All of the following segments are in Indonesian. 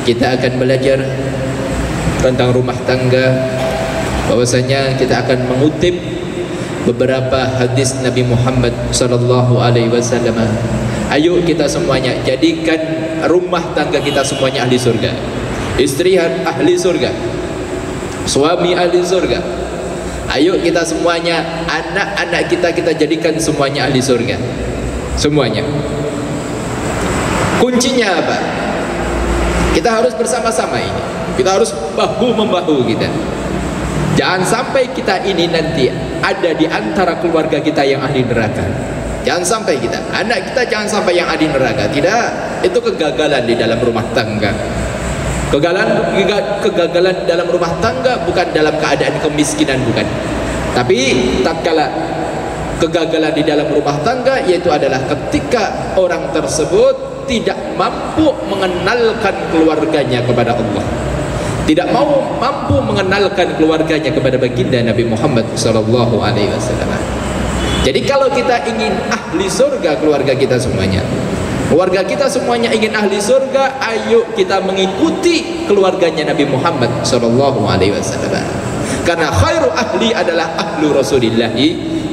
kita akan belajar tentang rumah tangga, bahwasanya kita akan mengutip beberapa hadis Nabi Muhammad sallallahu alaihi wasallam. Ayo kita semuanya jadikan rumah tangga kita semuanya ahli surga. Istri ahli surga, suami ahli surga. Ayo kita semuanya, anak-anak kita jadikan semuanya ahli surga. Semuanya. Kuncinya apa? Kita harus bersama-sama ini. Kita harus bahu-membahu kita. Jangan sampai kita ini nanti ada di antara keluarga kita yang ahli neraka. Jangan sampai kita, anak kita jangan sampai yang ahli neraka. Tidak, itu kegagalan di dalam rumah tangga. Kegagalan dalam rumah tangga bukan dalam keadaan kemiskinan, bukan. Tapi tatkala kegagalan di dalam rumah tangga, yaitu adalah ketika orang tersebut tidak mampu mengenalkan keluarganya kepada Allah, tidak mampu mengenalkan keluarganya kepada baginda Nabi Muhammad sallallahu alaihi wasallam. Jadi kalau kita ingin ahli surga keluarga kita semuanya, keluarga kita semuanya ingin ahli surga, ayo kita mengikuti keluarganya Nabi Muhammad sallallahu alaihi wasallam. Karena khairu ahli adalah ahlu Rasulillah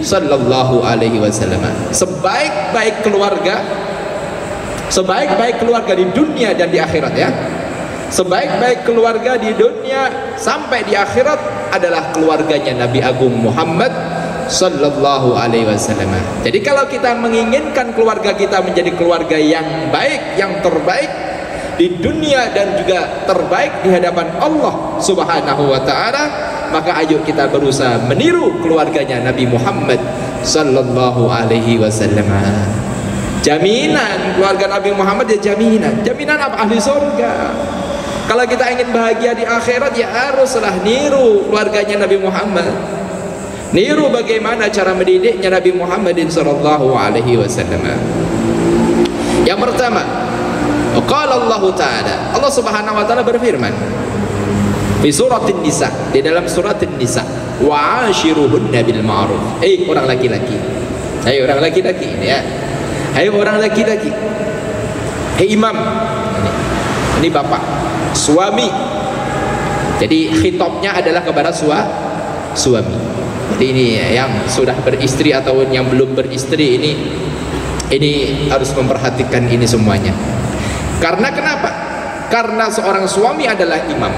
sallallahu alaihi wasallam. Sebaik-baik keluarga di dunia dan di akhirat, ya. Sebaik-baik keluarga di dunia sampai di akhirat adalah keluarganya Nabi Agung Muhammad sallallahu alaihi wasallam. Jadi kalau kita menginginkan keluarga kita menjadi keluarga yang baik, yang terbaik di dunia dan juga terbaik di hadapan Allah Subhanahu wa taala, maka ayo kita berusaha meniru keluarganya Nabi Muhammad sallallahu alaihi wasallam. Jaminan keluarga Nabi Muhammad ya jaminan apa? Ahli surga. Kalau kita ingin bahagia di akhirat, ya haruslah niru keluarganya Nabi Muhammad. Niru bagaimana cara mendidiknya Nabi Muhammad sallallahu alaihi wasallam. Yang pertama, qala Allah Ta'ala, Allah Subhanahu wa taala berfirman di surat An-Nisa, di dalam surat An-Nisa, wa ashiruhunna bil ma'ruf. Orang laki-laki. Orang laki-laki ini, ya. Orang laki-laki. Imam. Ini bapak, suami. Jadi khitabnya adalah kepada suami. Jadi ini yang sudah beristri atau yang belum beristri, ini harus memperhatikan ini semuanya. Karena kenapa? Karena seorang suami adalah imam.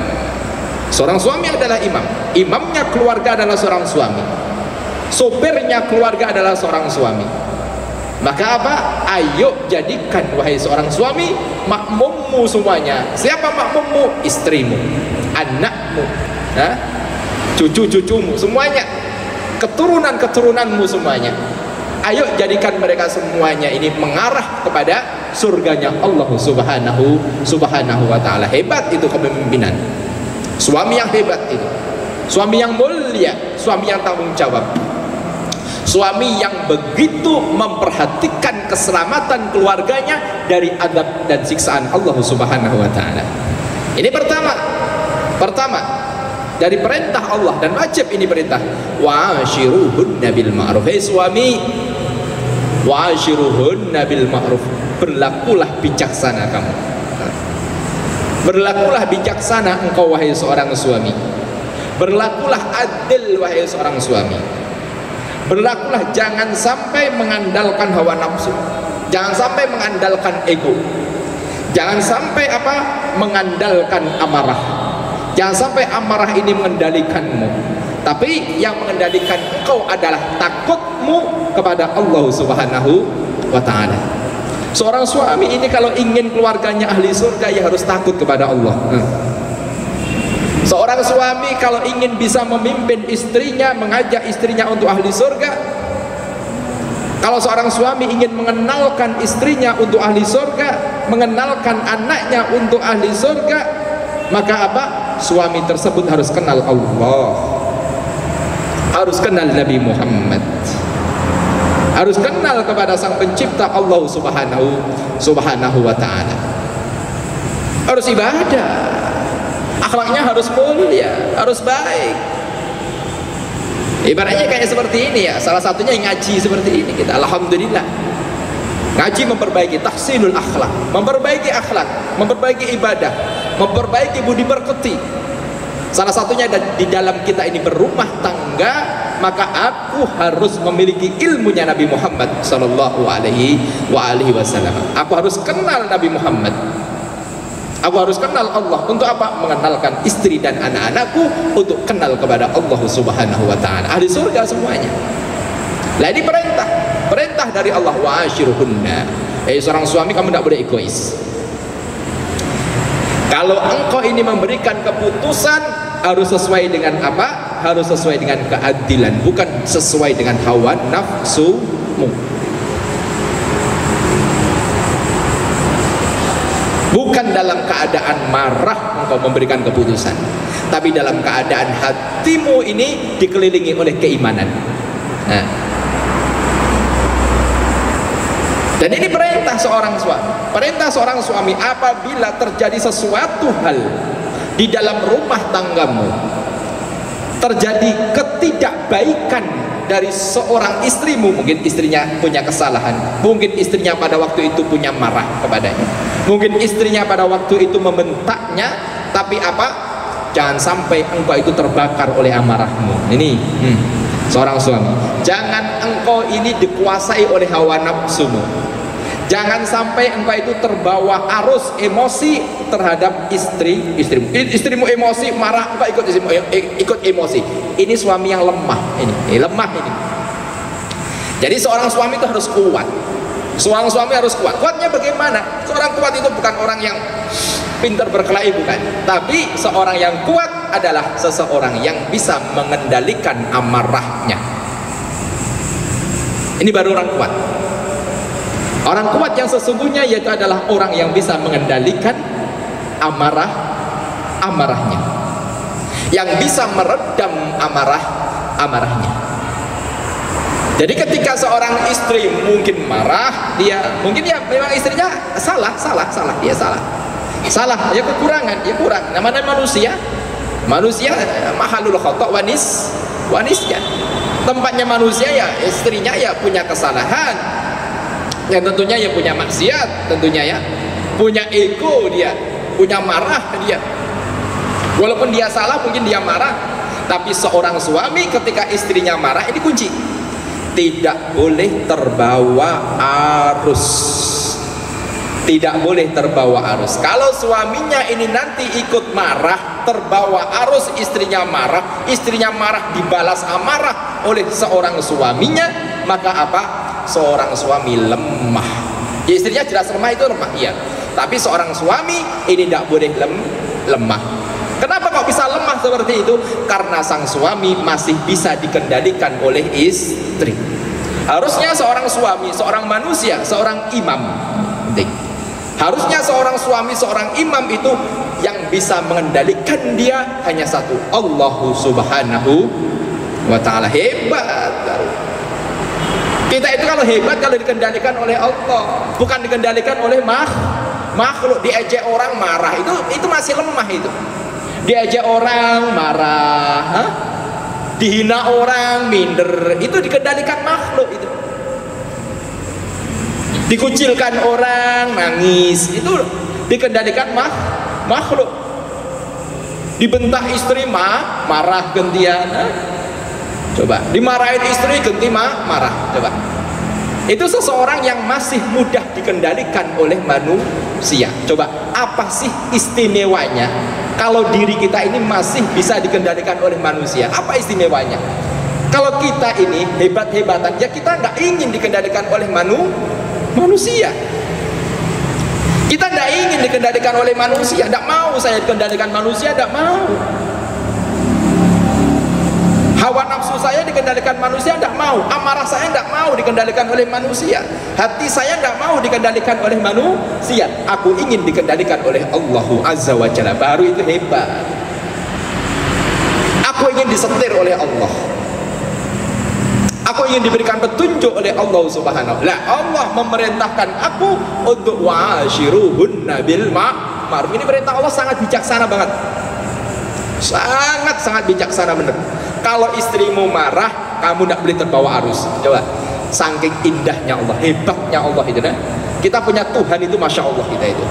Seorang suami adalah imam. Imamnya keluarga adalah seorang suami. Sopirnya keluarga adalah seorang suami. Maka apa? Ayo jadikan, wahai seorang suami, makmummu semuanya. Siapa makmummu? Istrimu, anakmu, cucu-cucumu, semuanya, keturunan-keturunanmu semuanya. Ayo jadikan mereka semuanya ini mengarah kepada surganya Allah Subhanahu wa taala. Hebat itu kepemimpinan. Suami yang hebat itu. Suami yang mulia, suami yang tanggung jawab. Suami yang begitu memperhatikan keselamatan keluarganya dari adab dan siksaan Allah Subhanahu wa taala. Ini pertama dari perintah Allah, dan wajib ini perintah. Wa ashiruhunna bil ma'ruf. Suami, wa ashiruhunna bil ma'ruf. Berlakulah bijaksana kamu. Berlakulah bijaksana engkau wahai seorang suami. Berlakulah adil wahai seorang suami. Berlakulah, jangan sampai mengandalkan hawa nafsu, jangan sampai mengandalkan ego, jangan sampai mengandalkan amarah, jangan sampai amarah ini mengendalikanmu, tapi yang mengendalikan engkau adalah takutmu kepada Allah Subhanahu wa taala. Seorang suami ini kalau ingin keluarganya ahli surga, ya harus takut kepada Allah. Seorang suami kalau ingin bisa memimpin istrinya, mengajak istrinya untuk ahli surga, kalau seorang suami ingin mengenalkan istrinya untuk ahli surga, mengenalkan anaknya untuk ahli surga, maka apa? Suami tersebut harus kenal Allah, harus kenal Nabi Muhammad, harus kenal kepada sang pencipta Allah Subhanahu wa ta'ala, harus ibadah, akhlaknya harus mulia, harus baik. Ibaratnya kayak seperti ini, ya. Salah satunya yang ngaji seperti ini kita. Alhamdulillah. Ngaji memperbaiki tahsinul akhlak, memperbaiki akhlak, memperbaiki ibadah. memperbaiki budi pekerti. Salah satunya di dalam kita ini berumah tangga, maka aku harus memiliki ilmunya Nabi Muhammad sallallahu alaihi wasallam. Aku harus kenal Nabi Muhammad. Aku harus kenal Allah. Untuk apa? Mengenalkan istri dan anak-anakku untuk kenal kepada Allah Subhanahu wa taala. Ahli surga semuanya. Lah ini perintah dari Allah, wa ashiruhunna. Seorang suami, kamu tidak boleh egois. Kalau engkau ini memberikan keputusan, harus sesuai dengan apa? Harus sesuai dengan keadilan, bukan sesuai dengan hawa nafsumu. Bukan dalam keadaan marah engkau memberikan keputusan, tapi dalam keadaan hatimu ini dikelilingi oleh keimanan. Nah, dan ini perintah seorang suami. Perintah seorang suami, apabila terjadi sesuatu hal di dalam rumah tanggamu, terjadi ketidakbaikan dari seorang istrimu, mungkin istrinya punya kesalahan, mungkin istrinya pada waktu itu punya marah kepadanya, mungkin istrinya pada waktu itu membentaknya, tapi apa? Jangan sampai engkau itu terbakar oleh amarahmu. Ini seorang suami, jangan engkau ini dikuasai oleh hawa nafsumu. Jangan sampai engkau itu terbawa arus emosi terhadap istrimu. Istrimu emosi, marah, engkau ikut emosi. Ini suami yang lemah. Ini lemah ini. Jadi seorang suami itu harus kuat. Seorang suami harus kuat. Kuatnya bagaimana? Seorang kuat itu bukan orang yang pintar berkelahi, bukan. Tapi seorang yang kuat adalah seseorang yang bisa mengendalikan amarahnya. Ini baru orang kuat. Orang kuat yang sesungguhnya yaitu adalah orang yang bisa mengendalikan amarahnya, yang bisa meredam amarahnya. Jadi ketika seorang istri mungkin marah, mungkin memang istrinya salah, dia salah, ya kekurangan, ya kurang. Namanya manusia mahalul khata' wanisnya. Tempatnya manusia ya istrinya ya punya kesalahan. Yang tentunya ya punya maksiat, tentunya ya punya ego, dia punya marah dia. Walaupun dia salah, mungkin dia marah. Tapi seorang suami ketika istrinya marah, ini kunci, tidak boleh terbawa arus. Tidak boleh terbawa arus. Kalau suaminya ini nanti ikut marah, terbawa arus, istrinya marah dibalas amarah oleh seorang suaminya, maka apa? Seorang suami lemah. Ya, istrinya jelas lemah, itu lemah, iya. Tapi seorang suami ini tidak boleh lemah. Kenapa kok bisa lemah seperti itu? Karena sang suami masih bisa dikendalikan oleh istri. Harusnya seorang suami, seorang manusia, seorang imam, harusnya seorang suami, seorang imam itu yang bisa mengendalikan dia hanya satu, Allah Subhanahu wa ta'ala. Hebat. Kita itu kalau hebat kalau dikendalikan oleh Allah, bukan dikendalikan oleh makhluk. Diejek orang marah, itu masih lemah itu. Diejek orang marah, dihina orang minder, itu dikendalikan makhluk itu. Dikucilkan orang nangis, itu dikendalikan makhluk. Dibentak istri marah gantian. Coba, dimarahin istri ganti marah. Coba, itu seseorang yang masih mudah dikendalikan oleh manusia. Coba, apa sih istimewanya kalau diri kita ini masih bisa dikendalikan oleh manusia? Apa istimewanya? Kalau kita ini hebat-hebatan, ya kita nggak ingin dikendalikan oleh manusia. Kita tidak ingin dikendalikan oleh manusia. Tidak mau saya dikendalikan manusia, tidak mau. Hawa nafsu saya dikendalikan manusia, tidak mau. Amarah saya tidak mau dikendalikan oleh manusia. Hati saya tidak mau dikendalikan oleh manusia. Aku ingin dikendalikan oleh Allah Azza wa Jalla. Baru itu hebat. Aku ingin disetir oleh Allah. Aku ingin diberikan petunjuk oleh Allah Subhanahu wa ta'ala. Allah memerintahkan aku untuk wa'ashiruhunna bil ma'ruf. Ini perintah Allah sangat bijaksana banget. Sangat bijaksana benar. Kalau istrimu marah, kamu tidak boleh terbawa arus. Coba, saking indahnya Allah, hebatnya Allah itu. Kita punya Tuhan itu, masya Allah kita itu.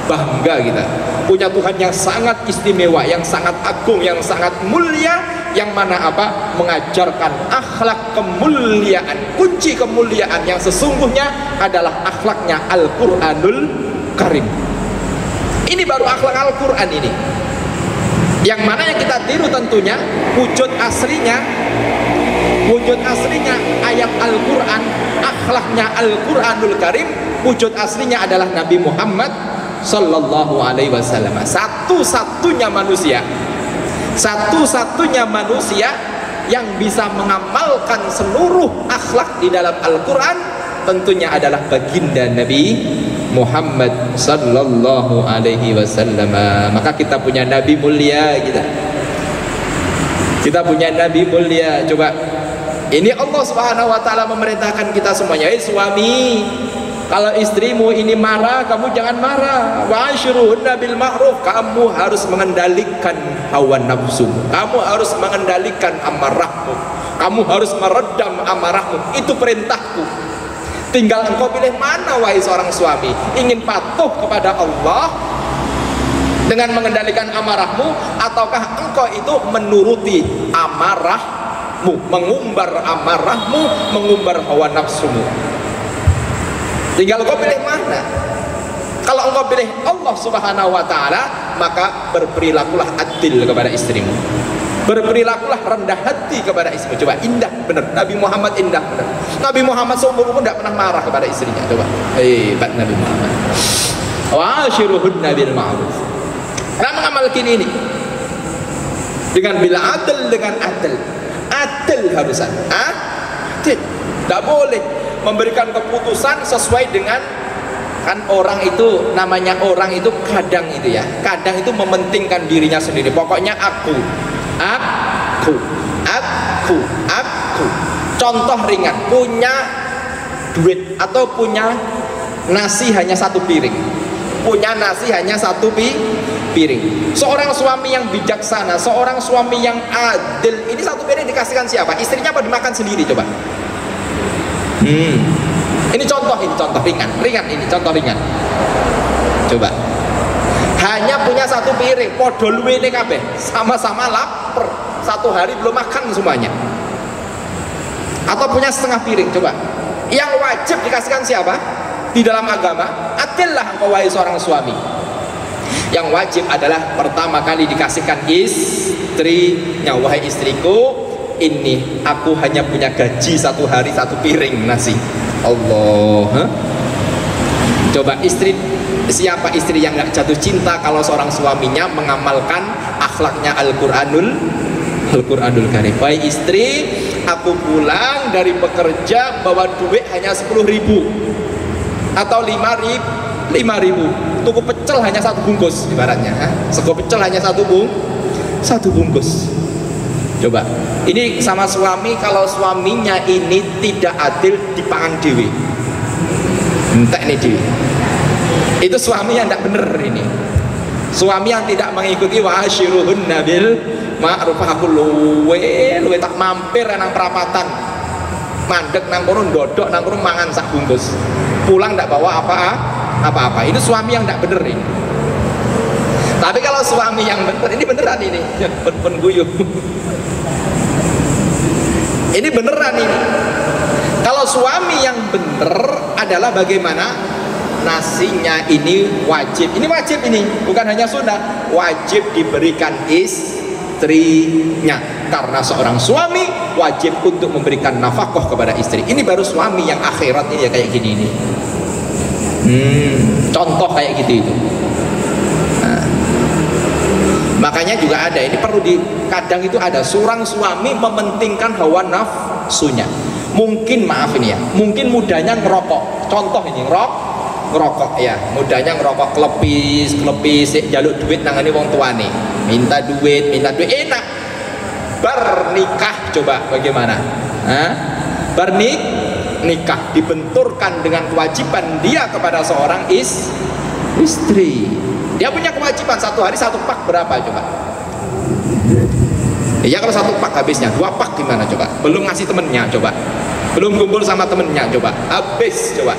bangga kita punya Tuhan yang sangat istimewa, yang sangat agung, yang sangat mulia, yang mana apa? Mengajarkan akhlak kemuliaan. Kunci kemuliaan yang sesungguhnya adalah akhlaknya Al-Quranul Karim. Ini baru akhlak Al-Quran ini, yang mana yang kita tiru tentunya wujud aslinya ayat Al-Quran, akhlaknya Al-Quranul Karim. Wujud aslinya adalah Nabi Muhammad Sallallahu Alaihi Wasallam. Satu-satunya manusia yang bisa mengamalkan seluruh akhlak di dalam Al-Quran tentunya adalah baginda Nabi Muhammad Sallallahu Alaihi Wasallam. Maka kita punya Nabi mulia, kita punya Nabi mulia. Coba, ini Allah Subhanahu Wa Taala memerintahkan kita semuanya, suami, kalau istrimu ini marah, kamu jangan marah. Wa'ashiruhunna bil ma'ruf. Kamu harus mengendalikan hawa nafsu. Kamu harus mengendalikan amarahmu. Kamu harus meredam amarahmu. Itu perintahku. Tinggal engkau pilih mana, wahai seorang suami. Ingin patuh kepada Allah dengan mengendalikan amarahmu, ataukah engkau itu menuruti amarahmu, mengumbar amarahmu, mengumbar hawa nafsumu. Tinggal engkau pilih mana. Kalau engkau pilih Allah Subhanahu Wa Taala, maka berperilakulah adil kepada istrimu, berperilakulah rendah hati kepada istrimu. Coba, indah benar. Nabi Muhammad indah benar. Nabi Muhammad seumur umur tidak pernah marah kepada istrinya. Coba, hebat Nabi Muhammad. Wa'ashiruhunna bil ma'ruf. Nah, mengamalkan ini dengan bila adil, dengan adil harusan adil. Tidak boleh memberikan keputusan sesuai dengan, kan orang itu namanya orang itu kadang itu ya, kadang itu mementingkan dirinya sendiri. Pokoknya aku. Contoh ringan, punya duit atau punya nasi hanya satu piring, piring. Seorang suami yang bijaksana, seorang suami yang adil, ini satu piring dikasihkan siapa? Istrinya apa dimakan sendiri? Coba. Ini contoh ringan ini contoh ringan. Coba, hanya punya satu piring, podo luwene kabeh, sama-sama lapar, satu hari belum makan semuanya. Atau punya setengah piring. Coba, yang wajib dikasihkan siapa di dalam agama? Adillah engkau wahai seorang suami. Yang wajib adalah pertama kali dikasihkan istrinya. Wahai istriku, ini aku hanya punya gaji satu hari satu piring nasi. Allah. Coba, siapa istri yang gak jatuh cinta kalau seorang suaminya mengamalkan akhlaknya Al-Quranul Karim. Baik istri, aku pulang dari bekerja bawa duit hanya 10.000 atau 5.000. Tuku pecel hanya satu bungkus ibaratnya. Sego pecel hanya satu bungkus. Coba, ini sama suami, kalau suaminya ini tidak adil, dipangan dewi, entek nih dewi. Itu suami yang tidak benar ini. Suami yang tidak mengikuti wa'ashiruhunna bil ma'ruf. Aku luwe tak mampir nang perapatan, mandek nang kono, dodok nang kono, mangan sak bungkus, pulang tidak bawa apa-apa. Itu suami yang tidak benar ini. Tapi kalau suami yang benar, ini beneran ini, ben guyu. Ini beneran ini. Kalau suami yang bener adalah bagaimana nasinya ini wajib. Ini wajib, ini bukan hanya sunnah, wajib diberikan istrinya. Karena seorang suami wajib untuk memberikan nafkah kepada istri. Ini baru suami yang akhirat ini ya, kayak gini ini. Contoh kayak gitu itu. Makanya juga ada, ini perlu kadang itu ada seorang suami mementingkan hawa nafsunya. Mungkin, maaf ini ya, mungkin mudanya ngerokok. Contoh ini, ngerokok ya, mudanya ngerokok, kelepis jaluk duit nangani wong tuane, minta duit enak. Bernikah, coba bagaimana? Bernikah dibenturkan dengan kewajiban dia kepada seorang istri. Dia punya kewajiban satu hari satu pak, berapa coba? Ya kalau satu pak habisnya, 2 pak gimana coba? Belum ngasih temennya coba, belum kumpul sama temennya coba, habis coba.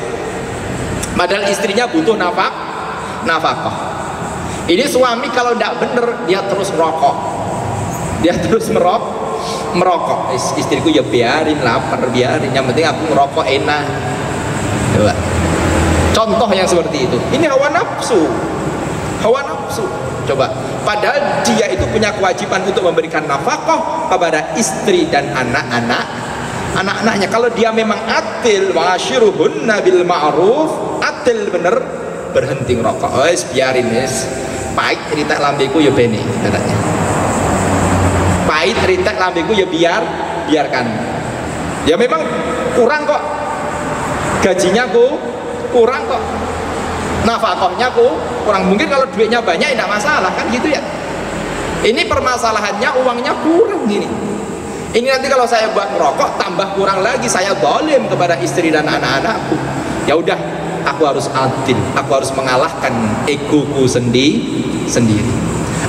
Padahal istrinya butuh nafkah. Ini suami kalau tidak bener dia terus merokok, dia terus merokok. Istriku ya biarin lapar, biarin, yang penting aku merokok enak. Coba contoh yang seperti itu, ini hawa nafsu. Coba, padahal dia itu punya kewajiban untuk memberikan nafkah kepada istri dan anak-anaknya. Kalau dia memang adil, washiruhunna bil ma'ruf, adil bener, berhenti ngerokok. Wes biarin wes, pahit ritek lambeku ya bene katanya. Pahit ritek lambeku ya biarkan. Ya memang kurang kok, gajinya kurang kok, nafkahnya kurang. Mungkin kalau duitnya banyak tidak masalah kan gitu ya. Ini permasalahannya uangnya kurang gini. Ini nanti kalau saya buat merokok tambah kurang lagi, saya zalim kepada istri dan anak-anakku. Ya udah, aku harus adil, aku harus mengalahkan egoku sendiri.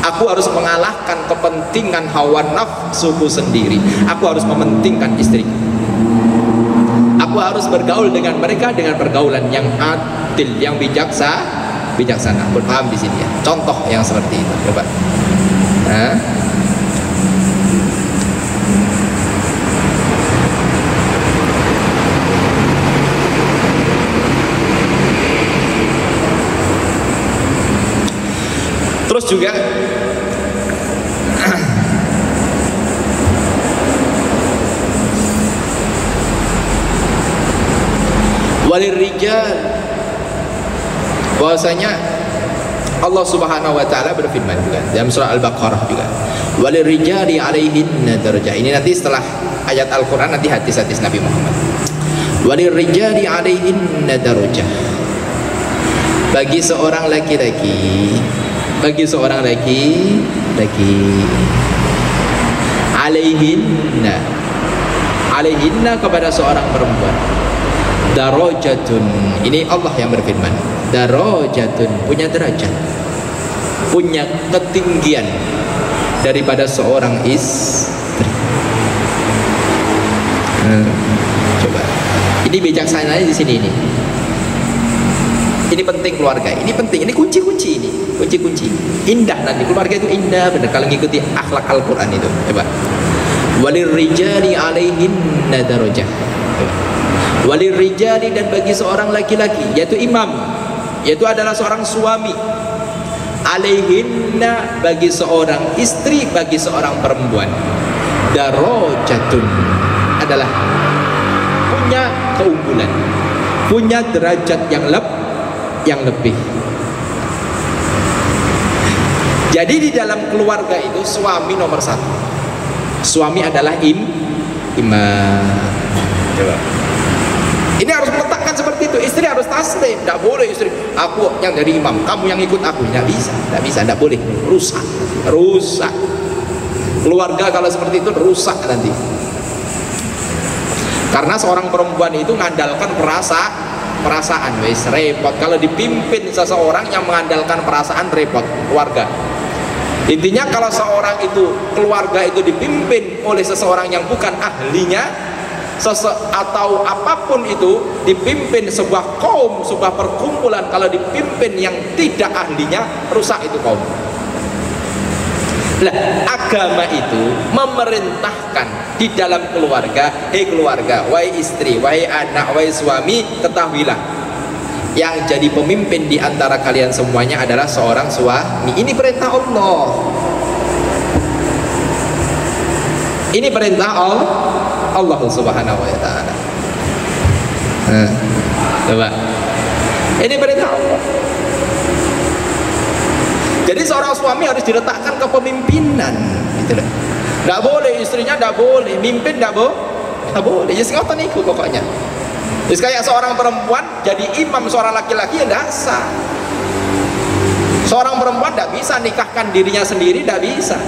Aku harus mengalahkan kepentingan hawa nafsuku sendiri. Aku harus mementingkan istriku. Aku harus bergaul dengan mereka dengan pergaulan yang adil, yang bijaksana. Paham di sini ya. Contoh yang seperti itu. Coba. Terus juga walirrijal, bahwasanya Allah Subhanahu wa taala berfirman juga dalam surah Al-Baqarah juga, walirrijali alaihinna darajah. Ini nanti setelah ayat Al-Qur'an, nanti hadis-hadis Nabi Muhammad. Walirrijali alaihinna darajah, bagi seorang laki-laki, alaihinna kepada seorang perempuan, darajatun, ini Allah yang berfirman, darajatun, punya derajat, punya ketinggian daripada seorang istri. Coba, ini bijaksananya di sini ini. Ini penting keluarga, ini penting, ini kunci-kunci, ini kunci-kunci. Indah nanti keluarga itu indah benar kalau ngikuti akhlak Al-Qur'an itu. Coba. Walirrijali alaihinna darajah. Walirrijali, dan bagi seorang laki-laki, yaitu imam, yaitu adalah seorang suami, alaihinna, bagi seorang istri, bagi seorang perempuan, darajatun, adalah punya keunggulan, punya derajat yang lebih. Jadi di dalam keluarga itu suami nomor satu. Suami adalah imam. Coba. Ini harus meletakkan seperti itu. Istri harus taslim. Tidak boleh istri, aku yang dari imam, kamu yang ikut aku. Tidak bisa, tidak boleh. Rusak. Keluarga kalau seperti itu rusak nanti. Karena seorang perempuan itu mengandalkan perasaan, wes repot. Kalau dipimpin seseorang yang mengandalkan perasaan, repot keluarga. Intinya kalau seorang itu, keluarga itu dipimpin oleh seseorang yang bukan ahlinya, atau apapun itu, dipimpin sebuah kaum, sebuah perkumpulan, kalau dipimpin yang tidak ahlinya, rusak itu kaum. Nah, agama itu memerintahkan di dalam keluarga, hei keluarga, wahai istri, wahai anak, wahai suami, ketahuilah, yang jadi pemimpin di antara kalian semuanya adalah seorang suami. Ini perintah Allah. Ini perintah Allah Subhanahu wa taala. Coba. Ini perintah Allah. Jadi seorang suami harus diletakkan kepemimpinan, gitu loh. Tidak boleh istrinya, tidak boleh mimpin, tidak boleh. Jadi ngoten niku pokoknya. Jadi kayak seorang perempuan jadi imam seorang laki-laki, ya tidak sah. Seorang perempuan tidak bisa nikahkan dirinya sendiri, tidak bisa.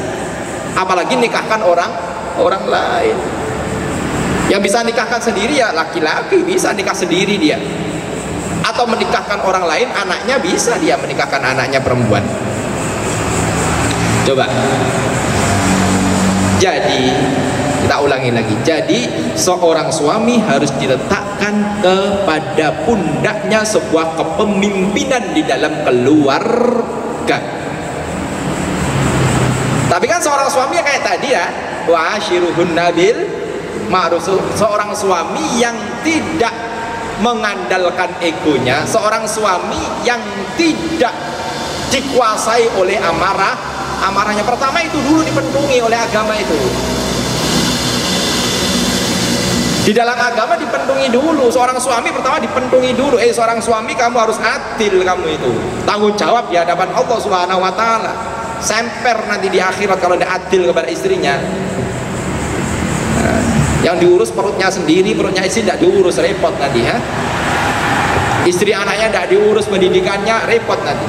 Apalagi nikahkan orang lain. Yang bisa nikahkan sendiri ya laki-laki, bisa nikah sendiri dia. Atau menikahkan orang lain, anaknya bisa dia menikahkan anaknya perempuan. Coba. Jadi kita ulangi lagi. Jadi seorang suami harus diletakkan diletakkan kepada pundaknya sebuah kepemimpinan di dalam keluarga. Tapi kan seorang suami yang kayak tadi ya, wa ashiruhunna bil ma'ruf, seorang suami yang tidak mengandalkan egonya, seorang suami yang tidak dikuasai oleh amarahnya. Pertama itu dulu dipenuhi oleh agama itu. Di dalam agama dipenuhi dulu, seorang suami pertama dipenuhi dulu. Seorang suami kamu harus adil, kamu itu tanggung jawab di hadapan Allah Subhanahu wa taala. Semper nanti di akhirat kalau tidak adil kepada istrinya. Nah, yang diurus perutnya sendiri, perutnya istri tidak diurus, repot nanti ya. Istri anaknya tidak diurus, pendidikannya repot nanti.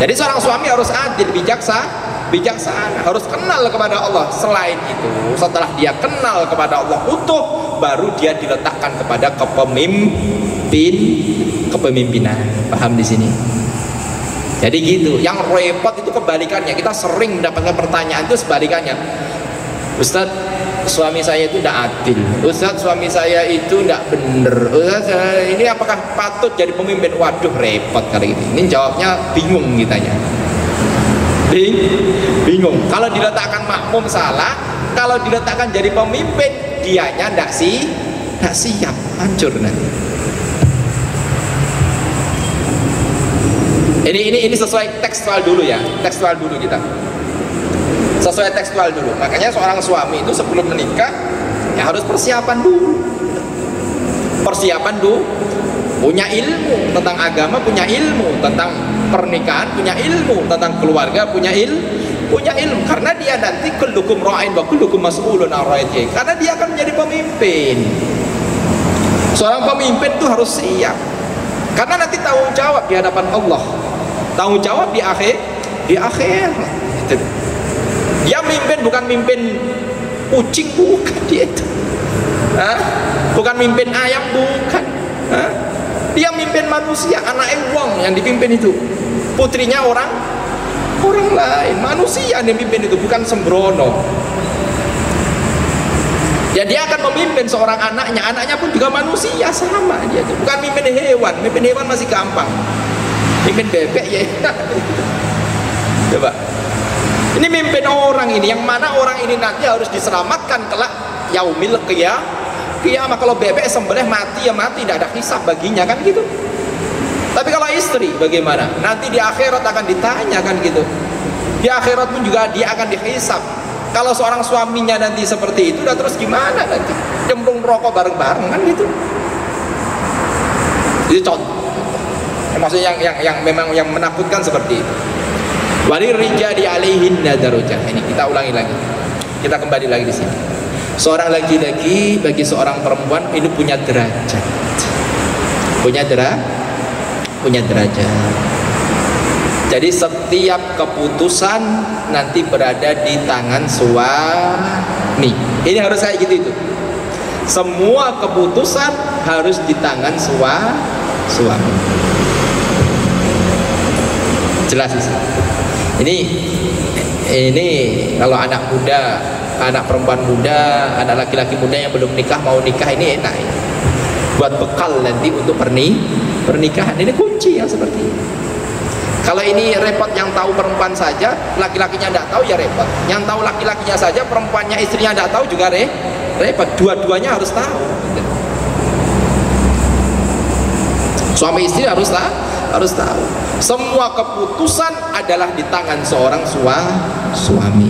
Jadi seorang suami harus adil, bijaksana, harus kenal kepada Allah. Selain itu, setelah dia kenal kepada Allah utuh, baru dia diletakkan kepada kepemimpinan. Paham di sini? Jadi gitu. Yang repot itu kebalikannya. Kita sering mendapatkan pertanyaan itu sebalikannya. Ustaz, suami saya itu tidak adil. Ustaz, suami saya itu tidak benar. Ustaz, ini apakah patut jadi pemimpin? Waduh, repot kali ini. Ini jawabnya bingung kitanya. Bingung. Kalau diletakkan makmum salah, kalau diletakkan jadi pemimpin, dianya tidak siap, hancur nanti. Ini sesuai tekstual dulu ya, tekstual dulu kita. Sesuai tekstual dulu. Makanya seorang suami itu sebelum menikah ya harus persiapan dulu. Persiapan dulu, punya ilmu tentang agama, punya ilmu tentang pernikahan, punya ilmu tentang keluarga, punya ilmu. Karena dia nanti kullukum ra'in wa kullukum mas'ulun 'an ra'iyatihi. Karena dia akan menjadi pemimpin. Seorang pemimpin itu harus siap. Karena nanti tanggung jawab di hadapan Allah. Tanggung jawab di akhir. Dia mimpin bukan mimpin kucing, bukan dia itu. Bukan mimpin ayam, bukan. Dia mimpin manusia, anaknya wong yang dipimpin itu. Putrinya orang lain, manusia yang dipimpin itu, bukan sembrono. Ya dia akan memimpin seorang anaknya pun juga manusia sama dia itu. Bukan mimpin hewan masih gampang. Mimpin bebek ya. Coba. Ini mimpin orang ini, yang mana orang ini nanti harus diselamatkan kelak yaumil qiyamah. Kalau bebek sembelih mati ya mati, tidak ada hisab baginya kan gitu. Tapi kalau istri bagaimana? Nanti di akhirat akan ditanya kan gitu. Di akhirat pun juga dia akan dihisab. Kalau seorang suaminya nanti seperti itu, udah terus gimana nanti? Cemplung rokok bareng-bareng kan gitu. Itu contoh. Maksudnya yang memang yang menakutkan seperti itu. Walil rijali alaihinna darajah. Ini kita ulangi lagi. Kita kembali lagi di sini. Seorang laki-laki bagi seorang perempuan itu punya derajat. Punya derajat. Jadi setiap keputusan nanti berada di tangan suami. Ini harus kayak gitu itu. Semua keputusan harus di tangan suami. Jelas sih. Ini kalau anak muda, anak perempuan muda, anak laki-laki muda yang belum nikah mau nikah, ini enak ya. Buat bekal nanti untuk pernikahan. Ini kunci yang seperti ini. Kalau ini repot yang tahu perempuan saja, laki-lakinya tidak tahu ya repot. Yang tahu laki-lakinya saja, perempuannya istrinya tidak tahu juga repot. Dua-duanya harus tahu. Suami istri harus tahu. Semua keputusan adalah di tangan seorang suami.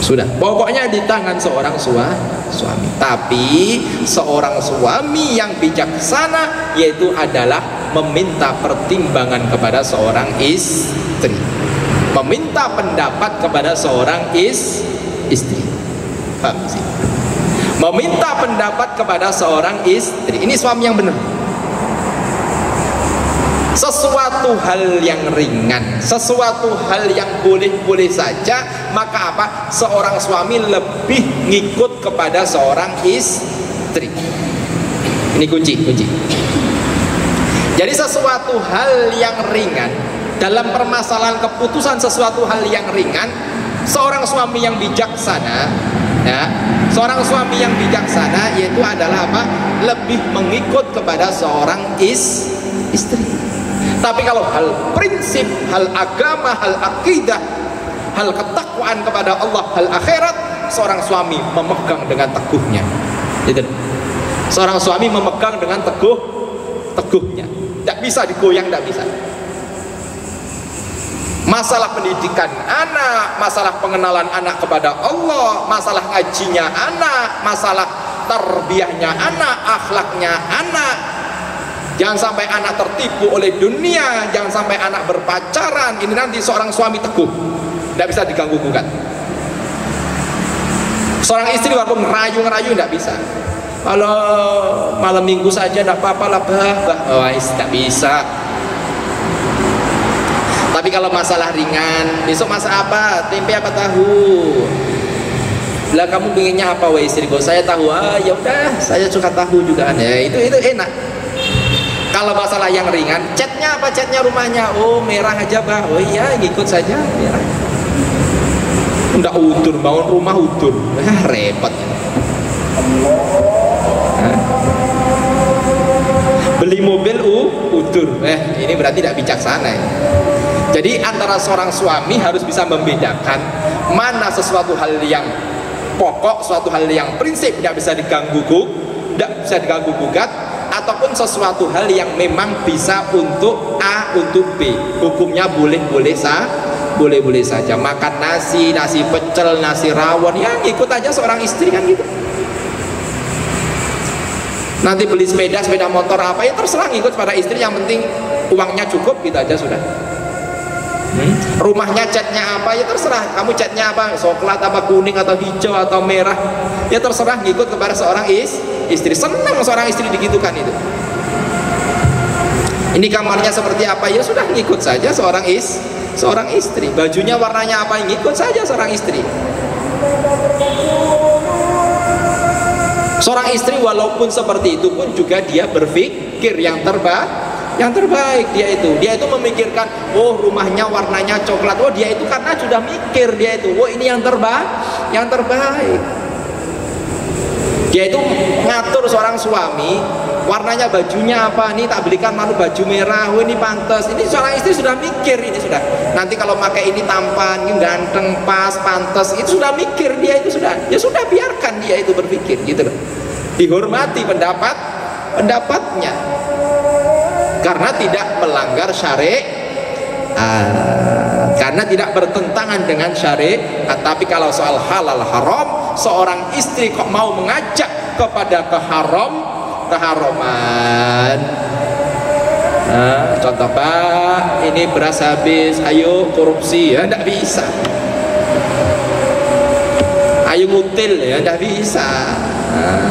Sudah, pokoknya di tangan seorang suami. Tapi seorang suami yang bijaksana yaitu adalah meminta pertimbangan kepada seorang istri, meminta pendapat kepada seorang istri. Paham sih? Meminta pendapat kepada seorang istri. Ini suami yang benar. Sesuatu hal yang ringan, sesuatu hal yang boleh-boleh saja, maka apa? Seorang suami lebih ngikut kepada seorang istri. Ini kunci. Jadi sesuatu hal yang ringan dalam permasalahan keputusan, sesuatu hal yang ringan, seorang suami yang bijaksana Ya, seorang suami yang bijaksana yaitu adalah apa? Lebih mengikut kepada seorang istri. Tapi kalau hal prinsip, hal agama, hal akidah, hal ketakwaan kepada Allah, hal akhirat, seorang suami memegang dengan teguhnya. Gitu. Seorang suami memegang dengan teguhnya. Tidak bisa digoyang, tidak bisa. Masalah pendidikan anak, masalah pengenalan anak kepada Allah, masalah ngajinya anak, masalah tarbiyahnya anak, akhlaknya anak. Jangan sampai anak tertipu oleh dunia, jangan sampai anak berpacaran. Ini nanti seorang suami teguh, tidak bisa diganggu gugat. Seorang istri walaupun ngerayu tidak bisa. Kalau malam minggu saja tidak apa-apa lah, tidak bisa. Tapi kalau masalah ringan, besok masak apa? Tempe apa tahu? Lah kamu pengennya apa weh istriku? Saya tahu. Ya udah, saya suka tahu juga. Ya itu enak. Kalau masalah yang ringan, catnya apa? Catnya rumahnya? Oh merah aja bah. Oh iya, ngikut saja merah. Enggak udur, bangun rumah udur. Repot. Beli mobil udur. Ini berarti tidak bijaksana ya. Jadi antara seorang suami harus bisa membedakan mana sesuatu hal yang pokok, suatu hal yang prinsip tidak bisa diganggu gugat, ataupun sesuatu hal yang memang bisa untuk A untuk B. Hukumnya boleh-boleh saja. Makan nasi pecel, nasi rawon, ya ikut aja seorang istri kan gitu. Nanti beli sepeda motor apa ya terserah, ngikut pada istri, yang penting uangnya cukup gitu aja sudah. Rumahnya catnya apa ya terserah, kamu catnya apa, coklat apa kuning atau hijau atau merah ya terserah, ngikut kepada seorang istri. Senang seorang istri digitukan itu. Ini kamarnya seperti apa ya sudah, ngikut saja seorang istri. Bajunya warnanya apa, ngikut saja seorang istri. Seorang istri walaupun seperti itu pun juga dia berpikir yang terbaik dia itu memikirkan, oh rumahnya warnanya coklat, oh dia itu karena sudah mikir, dia itu oh ini yang terbaik. Dia itu ngatur seorang suami, warnanya bajunya apa, ini tak belikan malu baju merah, oh ini pantas. Ini seorang istri sudah mikir, ini sudah nanti kalau pakai ini tampan, ini ganteng, pas, pantas, itu sudah mikir dia itu sudah. Ya sudah, biarkan dia itu berpikir gitu loh. Dihormati pendapatnya. Karena tidak melanggar syariat, karena tidak bertentangan dengan syariat. Tapi kalau soal halal haram, seorang istri kok mau mengajak kepada keharaman. Contoh Pak, ini beras habis, ayo korupsi ya, tidak bisa. Ayo ngutil ya, tidak bisa.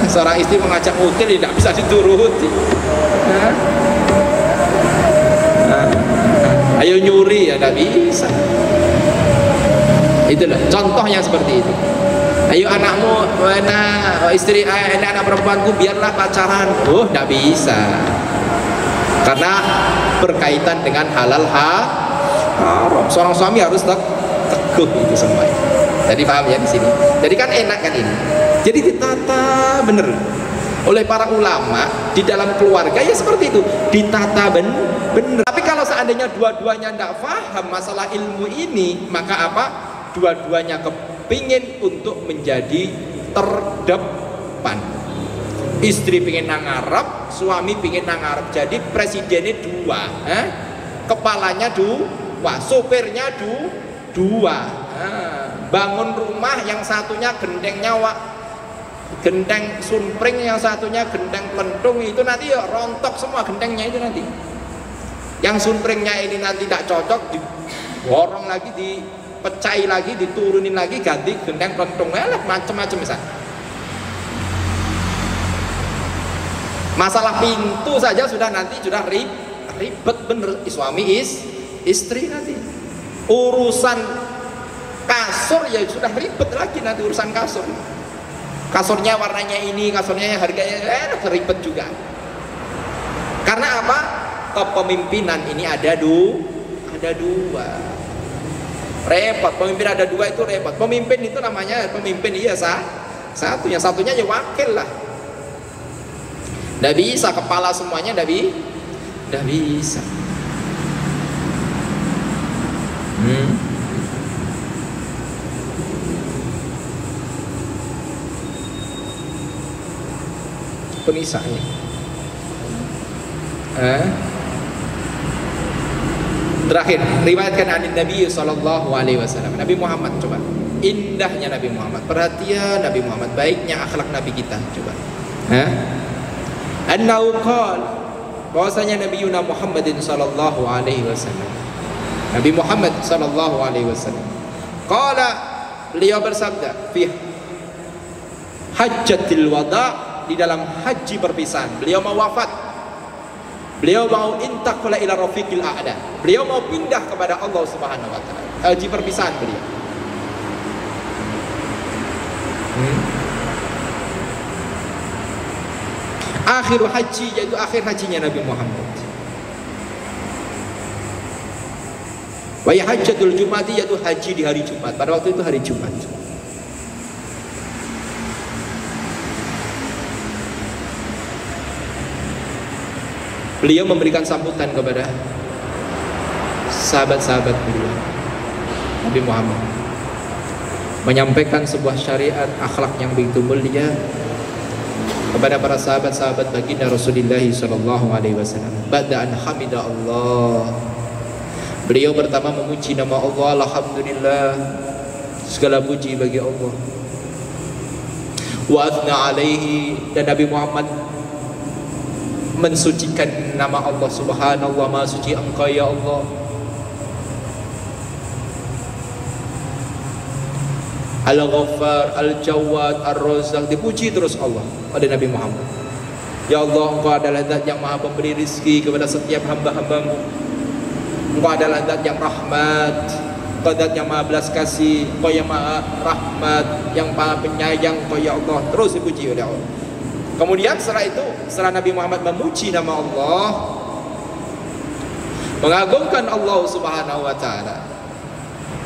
Seorang istri mengajak ngutil ya, tidak bisa dituruti. Ayo nyuri ya tidak bisa. Itulah contoh yang seperti itu. Ayo anakmu, istri anak perempuanku biarlah pacaran. Oh tidak bisa, karena berkaitan dengan halal haram. Seorang suami harus teguh itu semua. Jadi paham ya di sini. Jadi kan enak kan ini. Jadi ditata bener oleh para ulama di dalam keluarga ya seperti itu, ditata bener. Tapi kalau seandainya dua-duanya tidak paham masalah ilmu ini, maka apa? Dua-duanya kepingin untuk menjadi terdepan. Istri pingin nang Arab, suami pingin nang Arab. Jadi presidennya dua, kepalanya dua, sopirnya dua. Bangun rumah yang satunya gendeng sunpring, yang satunya gendeng plentung, itu nanti ya rontok semua gendengnya itu nanti. Yang sunpringnya ini nanti tidak cocok, diborong lagi, dipecahi lagi, diturunin lagi, ganti gendeng plentung, macam-macam misalnya. Masalah pintu saja sudah nanti sudah ribet bener, suami istri nanti. Urusan kasur ya sudah ribet lagi nanti, urusan kasur. Kasurnya warnanya ini, kasurnya harganya ribet juga. Karena apa? Kepemimpinan ini ada dua. Repot, pemimpin ada dua itu repot. Pemimpin itu namanya pemimpin iya Satu, yang satunya ya wakil lah. Nggak bisa kepala semuanya, nggak bisa. Pemisahnya. Terakhir, riwayatkan an Nabi sallallahu alaihi wasallam. Nabi Muhammad, coba. Indahnya Nabi Muhammad, perhatian Nabi Muhammad, baiknya akhlak Nabi kita, coba. Annahu qala, bahwasanya Nabi Muhammadin sallallahu alaihi wasallam. Nabi Muhammad sallallahu alaihi wasallam. Qala, beliau bersabda fi hajjatil wada', di dalam haji perpisahan. Beliau mau wafat. Beliau mau intaqala ila rafiqil a'la. Beliau mau pindah kepada Allah Subhanahu wa taala. Haji perpisahan beliau. Akhir haji, yaitu akhir hajinya Nabi Muhammad. Wa hajjatul Jum'ati, yaitu haji di hari Jumat. Pada waktu itu hari Jumat. Beliau memberikan sambutan kepada sahabat-sahabat beliau. Nabi Muhammad menyampaikan sebuah syariat akhlak yang begitu mulia kepada para sahabat-sahabat baginda Rasulullah sallallahu alaihi wasallam. Ba'da an hamida Allah, beliau pertama memuji nama Allah. Alhamdulillah, segala puji bagi Allah. Wa athna alaihi, dan Nabi Muhammad mensucikan nama Allah. Subhanallah, maha suci Engkau ya Allah. Al-Ghaffar, Al-Jawad, Ar-Razzaq, dipuji terus Allah oleh Nabi Muhammad. Ya Allah, Engkau adalah zat yang maha pemberi rizki kepada setiap hamba-hambamu. Engkau adalah zat yang rahmat, Engkau zat yang maha belas kasih, Engkau yang maha rahmat, yang maha penyayang, Engkau ya Allah. Terus dipuji oleh Allah. Kemudian setelah itu, setelah Nabi Muhammad memuji nama Allah, mengagungkan Allah Subhanahu wa taala,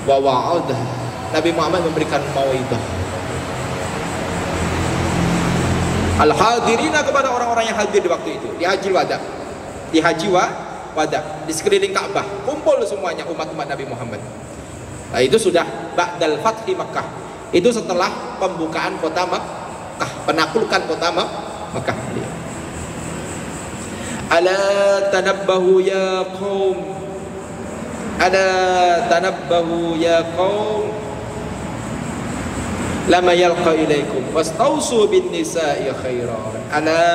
wa wa'adah, Nabi Muhammad memberikan mauidhah al-hadirina, kepada orang-orang yang hadir di waktu itu, di haji wada, di haji wada, di sekeliling Ka'bah, kumpul semuanya umat-umat Nabi Muhammad. Nah, itu sudah ba'dal fathi Makkah, itu setelah pembukaan kota Makkah, penaklukan kota Makkah. Ala tanabbahu ya qaum, ala tanabbahu ya qaum, lama yalqa ilaikum wastausu bin nisa'i khairan. Ala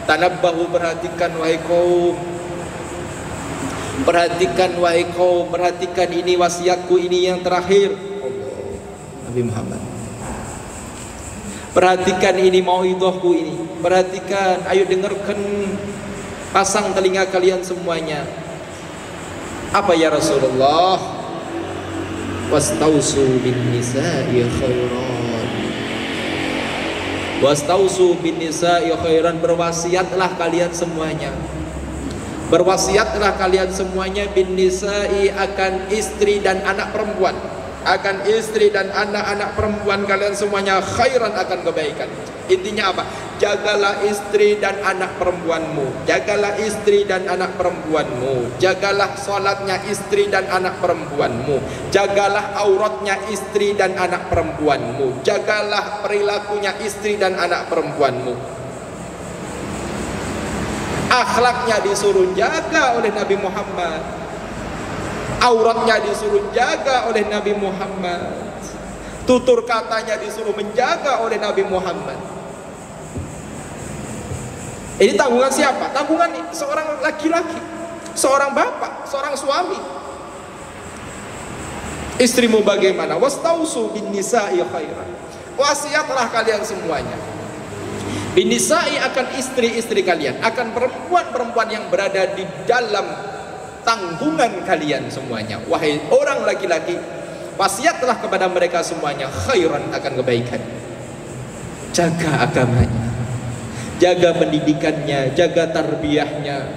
tanabbahu, perhatikan wahai kaum, perhatikan wahai kaum, perhatikan ini wasiatku, ini yang terakhir. Allah, Nabi Muhammad, perhatikan ini mauidhahku ini, perhatikan, ayo dengarkan, pasang telinga kalian semuanya. Apa ya Rasulullah? Wastausu bin nisa'i khairan, wastausu bin nisa'i khairan, berwasiatlah kalian semuanya, berwasiatlah kalian semuanya bin nisa'i, akan istri dan anak perempuan, akan istri dan anak-anak perempuan kalian semuanya, khairan, akan kebaikan. Intinya apa? Jagalah istri dan anak perempuanmu, jagalah istri dan anak perempuanmu, jagalah sholatnya istri dan anak perempuanmu, jagalah auratnya istri dan anak perempuanmu, jagalah perilakunya istri dan anak perempuanmu. Akhlaknya disuruh jaga oleh Nabi Muhammad, auratnya disuruh jaga oleh Nabi Muhammad, tutur katanya disuruh menjaga oleh Nabi Muhammad. Ini tanggungan siapa? Tanggungan seorang laki-laki, seorang bapak, seorang suami. Istrimu bagaimana? Wastausu bin nisa'i khairan, wasiatlah kalian semuanya bin nisa'i, akan istri-istri kalian, akan perempuan-perempuan yang berada di dalam tanggungan kalian semuanya. Wahai orang laki-laki, wasiatlah kepada mereka semuanya khairan, akan kebaikan. Jaga agamanya, jaga pendidikannya, jaga tarbiyahnya.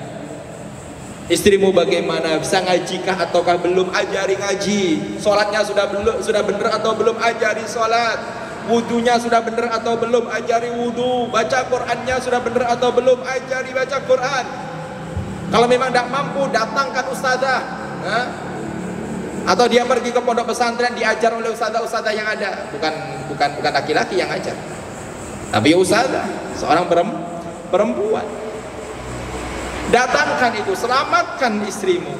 Istrimu bagaimana? Bisa ngajikah ataukah belum? Ajari ngaji. Sholatnya sudah benar atau belum? Ajari sholat. wudunya sudah benar atau belum, ajari wudu. Baca Qurannya sudah benar atau belum, ajari baca Quran. Kalau memang tidak mampu, datangkan ustazah, atau dia pergi ke pondok pesantren, diajar oleh ustazah-ustazah yang ada. Bukan laki-laki yang ajar, tapi ustazah, seorang perempuan. Datangkan itu, selamatkan istrimu,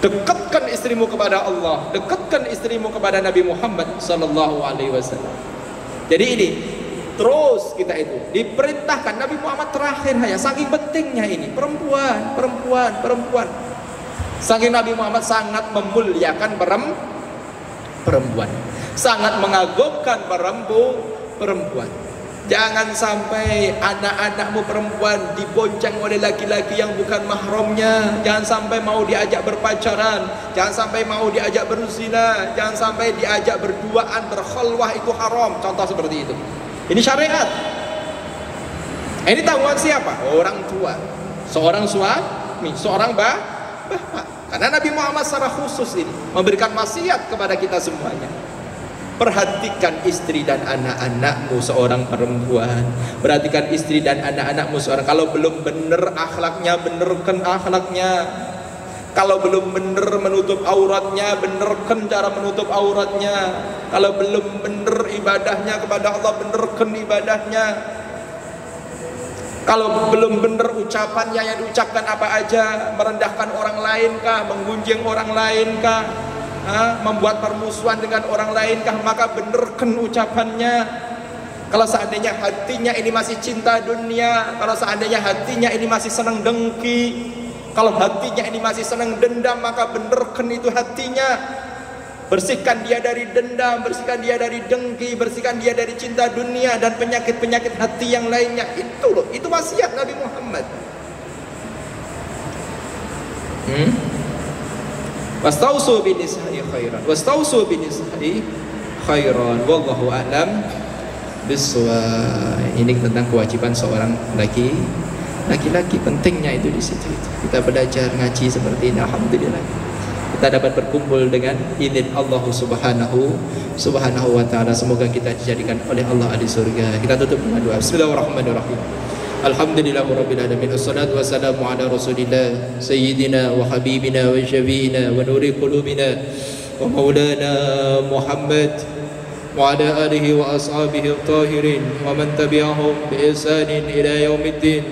dekatkan istrimu kepada Allah, dekatkan istrimu kepada Nabi Muhammad sallallahu alaihi wasallam. Jadi ini terus kita itu diperintahkan. Nabi Muhammad terakhir hanya, saking pentingnya ini perempuan. Saking Nabi Muhammad sangat memuliakan perempuan, sangat mengagumkan perempuan. Jangan sampai anak-anakmu perempuan dibonceng oleh laki-laki yang bukan mahramnya. Jangan sampai mau diajak berpacaran, jangan sampai mau diajak berzina, jangan sampai diajak berduaan, berkhalwah, itu haram. Contoh seperti itu. Ini syariat. Ini tanggungan siapa? Orang tua, seorang suami, seorang bapak. Karena Nabi Muhammad secara khusus ini memberikan wasiat kepada kita semuanya. Perhatikan istri dan anak-anakmu seorang perempuan. Perhatikan istri dan anak-anakmu seorang. Kalau belum benar akhlaknya, benarkan akhlaknya. Kalau belum benar menutup auratnya, benarkan cara menutup auratnya. Kalau belum benar ibadahnya kepada Allah, benarkan ibadahnya. Kalau belum benar ucapannya, yang diucapkan apa aja, merendahkan orang lain kah, menggunjing orang lain kah, membuat permusuhan dengan orang lain kah, maka benarkan ucapannya. Kalau seandainya hatinya ini masih cinta dunia, kalau seandainya hatinya ini masih senang dengki, kalau hatinya ini masih senang dendam, maka benarkan itu hatinya. Bersihkan dia dari dendam, bersihkan dia dari dengki, bersihkan dia dari cinta dunia dan penyakit-penyakit hati yang lainnya. Itu loh, itu wasiat Nabi Muhammad. Wastausu binisa'i khairan, wastausu binisa'i khairan, wallahu a'lam bissawab. Ini tentang kewajiban seorang laki-laki, pentingnya itu di situ. Kita belajar ngaji seperti ini, alhamdulillah. Kita dapat berkumpul dengan izin Allah subhanahu wa ta'ala. Semoga kita dijadikan oleh Allah di surga. Kita tutup dengan doa. Bismillahirrahmanirrahim. Alhamdulillahirabbil alamin. Wassalatu wassalamu ala Rasulillah sayyidina wa habibina wa syafiina wa nuri qulubina wa maulana Muhammad wa ala alihi wa ashabihi at-tahirin wa man tabi'ahum bi ihsanin ila yaumiddin.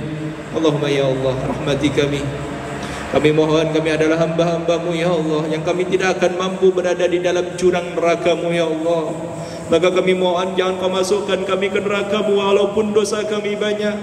Allahumma ya Allah, rahmati kami mohon, kami adalah hamba-hamba-Mu ya Allah, yang kami tidak akan mampu berada di dalam jurang neraka-Mu ya Allah. Maka kami mohon, jangan Kau masukkan kami ke neraka-Mu walaupun dosa kami banyak.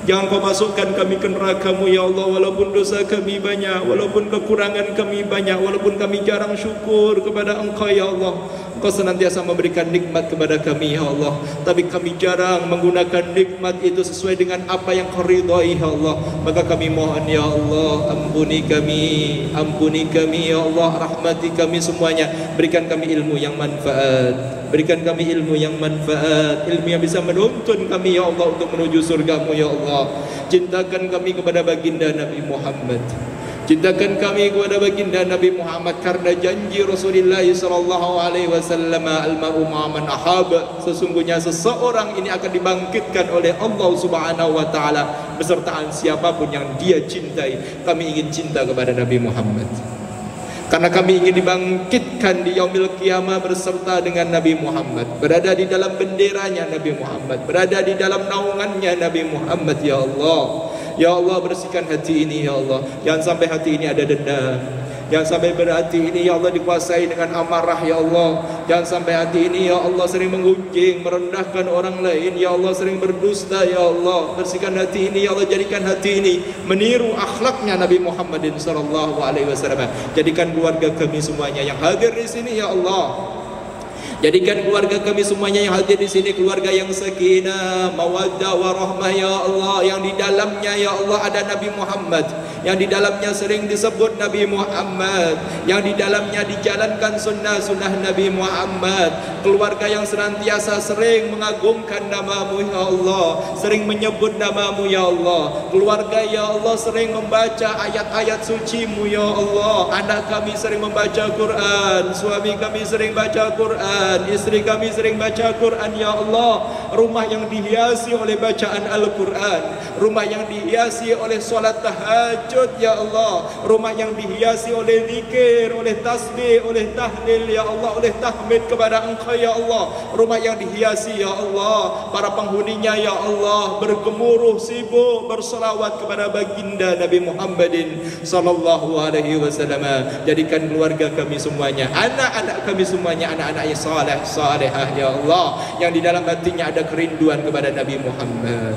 Jangan Kau masukkan kami ke neraka-Mu ya Allah, walaupun dosa kami banyak, walaupun kekurangan kami banyak, walaupun kami jarang syukur kepada Engkau ya Allah. Engkau senantiasa memberikan nikmat kepada kami ya Allah, tapi kami jarang menggunakan nikmat itu sesuai dengan apa yang Kau ridhai ya Allah. Maka kami mohon ya Allah, ampuni kami ya Allah, rahmati kami semuanya. Berikan kami ilmu yang manfaat, berikan kami ilmu yang manfaat, ilmu yang bisa menuntun kami ya Allah untuk menuju surga-Mu ya Allah. Cintakan kami kepada baginda Nabi Muhammad, cintakan kami kepada baginda Nabi Muhammad, karena janji Rasulullah sallallahu alaihi wasallam, al-mar'u ma'aman ahab, sesungguhnya seseorang ini akan dibangkitkan oleh Allah Subhanahu wa taala besertaan siapapun yang dia cintai. Kami ingin cinta kepada Nabi Muhammad, karena kami ingin dibangkitkan di yaumil qiyamah berserta dengan Nabi Muhammad, berada di dalam benderanya Nabi Muhammad, berada di dalam naungannya Nabi Muhammad ya Allah. Ya Allah, bersihkan hati ini ya Allah. Jangan sampai hati ini ada dendam, jangan sampai berhati ini ya Allah dikuasai dengan amarah ya Allah. Jangan sampai hati ini ya Allah sering menggunjing, merendahkan orang lain ya Allah, sering berdusta ya Allah. Bersihkan hati ini ya Allah, jadikan hati ini meniru akhlaknya Nabi Muhammadin sallallahu alaihi wasallam. Jadikan keluarga kami semuanya yang hadir di sini ya Allah, jadikan keluarga kami semuanya yang hadir di sini keluarga yang sakinah, mawaddah, warahmah ya Allah, yang di dalamnya ya Allah ada Nabi Muhammad, yang di dalamnya sering disebut Nabi Muhammad, yang di dalamnya dijalankan sunnah-sunnah Nabi Muhammad. Keluarga yang senantiasa sering mengagungkan nama-Mu ya Allah, sering menyebut nama-Mu ya Allah. Keluarga ya Allah sering membaca ayat-ayat suci-Mu ya Allah. Anak kami sering membaca Quran, suami kami sering baca Quran, Quran. Isteri kami sering baca Quran ya Allah. Rumah yang dihiasi oleh bacaan Al-Quran, rumah yang dihiasi oleh solat tahajud ya Allah, rumah yang dihiasi oleh zikir, oleh tasbih, oleh tahlil ya Allah, oleh tahmid kepada Engkau ya Allah. Rumah yang dihiasi ya Allah, para penghuninya ya Allah bergemuruh sibuk berselawat kepada baginda Nabi Muhammadin sallallahu alaihi wasallam. Jadikan keluarga kami semuanya, anak-anak kami semuanya anak-anak yang saleh salehah ya Allah, yang di dalam hatinya ada kerinduan kepada Nabi Muhammad.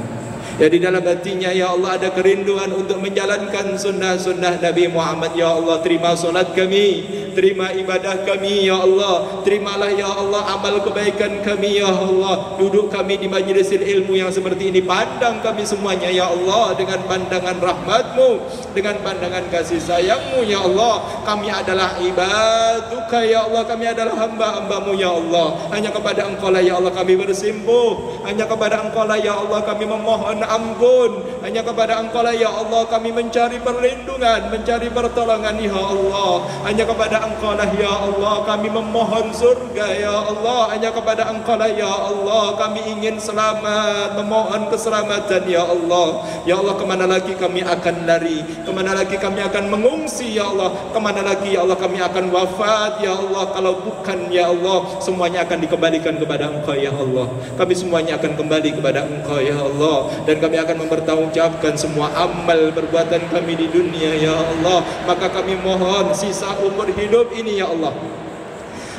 Ya, di dalam hatinya ya Allah ada kerinduan untuk menjalankan sunnah-sunnah Nabi Muhammad ya Allah. Terima solat kami, terima ibadah kami ya Allah. Terimalah ya Allah amal kebaikan kami ya Allah. Duduk kami di majlis ilmu yang seperti ini, pandang kami semuanya ya Allah dengan pandangan rahmat-Mu, dengan pandangan kasih sayang-Mu ya Allah. Kami adalah ibaduka ya Allah, kami adalah hamba-hamba-Mu ya Allah. Hanya kepada Engkau lah ya Allah kami bersimpuh, hanya kepada Engkau lah ya Allah kami memohon ampun, hanya kepada Engkau lah ya Allah kami mencari perlindungan, mencari pertolongan ya Allah. Hanya kepada Engkau lah ya Allah kami memohon surga ya Allah. Hanya kepada Engkau lah ya Allah kami ingin selamat, memohon keselamatan ya Allah. Ya Allah, kemana lagi kami akan lari, kemana lagi kami akan mengungsi ya Allah, kemana lagi ya Allah kami akan wafat ya Allah, kalau bukan ya Allah semuanya akan dikembalikan kepada Engkau ya Allah. Kami semuanya akan kembali kepada Engkau ya Allah, dan kami akan mempertanggungjawabkan semua amal perbuatan kami di dunia ya Allah. Maka kami mohon sisa umur hidup ini ya Allah,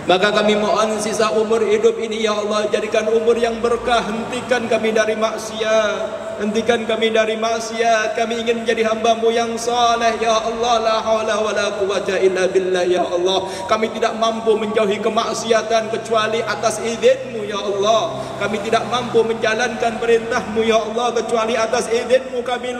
maka kami mohon sisa umur hidup ini ya Allah, jadikan umur yang berkah. Hentikan kami dari maksiat, hentikan kami dari maksiat. Kami ingin menjadi hamba-Mu yang saleh ya Allah. La haula wala quwwata illa billah ya Allah. Kami tidak mampu menjauhi kemaksiatan kecuali atas izin-Mu ya Allah. Kami tidak mampu menjalankan perintah-Mu ya Allah kecuali atas izin-Mu. Kami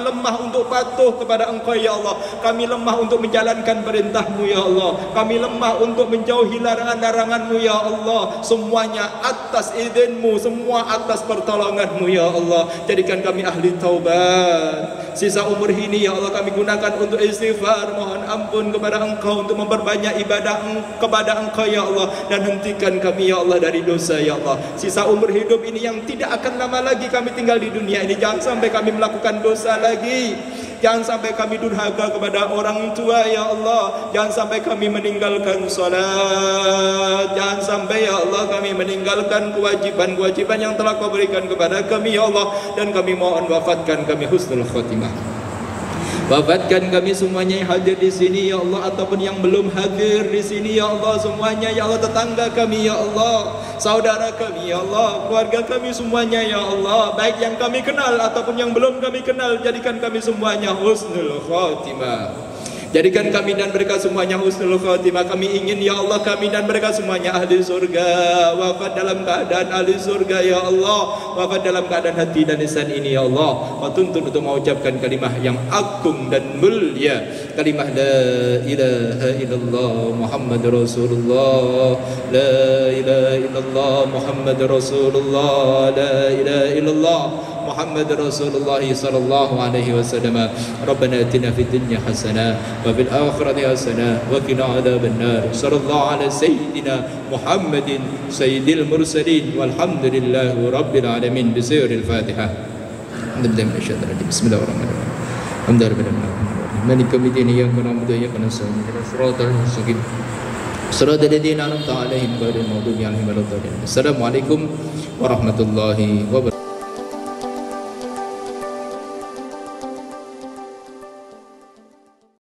lemah untuk patuh kepada Engkau ya Allah. Kami lemah untuk menjalankan perintah-Mu ya Allah. Kami lemah untuk menjauhi larangan-larangan-Mu ya Allah. Semuanya atas izin-Mu, semua atas pertolongan-Mu ya Allah. Jadikan kami ahli taubat. Sisa umur ini ya Allah kami gunakan untuk istighfar, mohon ampun kepada Engkau, untuk memperbanyak ibadah kepada Engkau ya Allah. Dan hentikan kami ya Allah dari dosa ya Allah. Sisa umur hidup ini yang tidak akan lama lagi kami tinggal di dunia ini, jangan sampai kami melakukan dosa lagi. Jangan sampai kami durhaka kepada orang tua ya Allah. Jangan sampai kami meninggalkan salat. Jangan sampai ya Allah kami meninggalkan kewajiban-kewajiban yang telah Kau berikan kepada kami ya Allah. Dan kami mohon wafatkan kami husnul khatimah. Wafatkan kami semuanya yang hadir di sini ya Allah, ataupun yang belum hadir di sini ya Allah, semuanya ya Allah, tetangga kami ya Allah, saudara kami ya Allah, keluarga kami semuanya ya Allah, baik yang kami kenal ataupun yang belum kami kenal. Jadikan kami semuanya husnul khatimah. Jadikan kami dan mereka semuanya husnul khatimah. Kami ingin ya Allah kami dan mereka semuanya ahli surga. Wafat dalam keadaan ahli surga ya Allah. Wafat dalam keadaan hati dan lisan ini ya Allah. Kau tuntun untuk mengucapkan kalimah yang agung dan mulia, kalimah la ilaha illallah Muhammad Rasulullah. La ilaha illallah Muhammad Rasulullah. La ilaha illallah Muhammad Rasulullah sallallahu alaihi wasallam. Rabbana atina fid dunya hasanah wa fil akhirati hasanah wa qina adzabannar. Sallallahu ala sayyidina Muhammadin sayyidil mursalin walhamdulillahi rabbil alamin. Bi sirril Fatihah. Bismillahirrahmanirrahim. Alhamdulillah. Malik yaumiddin iyyaka na'budu wa iyyaka nasta'in. Shiratal mustaqim. Shiratal ladzina an'amta 'alaihim ghairil maghdubi 'alaihim waladdallin. Assalamualaikum warahmatullahi wabarakatuh.